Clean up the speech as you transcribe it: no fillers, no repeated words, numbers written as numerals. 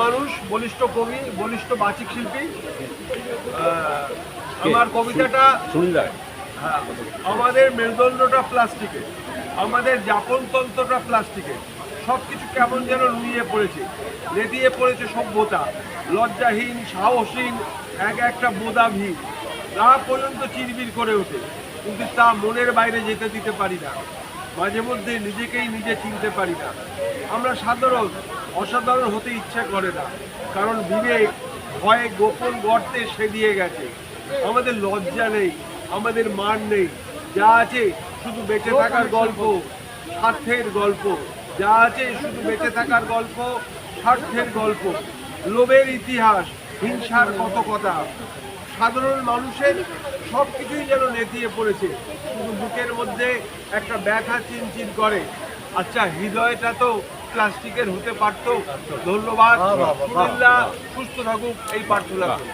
মানুষ, বলিষ্ঠ কবি, বলিষ্ঠ বাচিক শিল্পী। আমার কবিতাটা হ্যাঁ, আমাদের মেরুদণ্ডটা প্লাস্টিকে, আমাদের যাপনতন্ত্রটা প্লাস্টিকে, সব কিছু কেমন যেন নুয়ে পড়েছে, লেদিয়ে পড়েছে সভ্যতা, লজ্জাহীন সাহসহীন এক একটা বোদা ভিড় তা পর্যন্ত চিরবির করে ওঠে, কিন্তু তা মনের বাইরে যেতে দিতে পারি না। মাঝে মধ্যে নিজেকেই নিজে চিনতে পারি না। আমরা সাধারণ, অসাধারণ হতে ইচ্ছা করে না, কারণ বিবেক ভয়ে গোপন গর্তে সেদিয়ে গেছে। আমাদের লজ্জা নেই, আমাদের মান নেই, যা আছে শুধু বেঁচে থাকার গল্প, স্বার্থের গল্প। যা আছে শুধু বেঁচে থাকার গল্প, স্বার্থের গল্প, লোভের ইতিহাস, হিংসার কত কথা। সাধারণ মানুষের সব কিছুই যেন নেতিয়ে পড়েছে, শুধু বুকের মধ্যে একটা ব্যথা চিনচিন করে। আচ্ছা, হৃদয়টা তো প্লাস্টিকের হতে পারতো। ধন্যবাদ। সুনীলদা সুস্থ থাকুক, এই প্রার্থনা করি।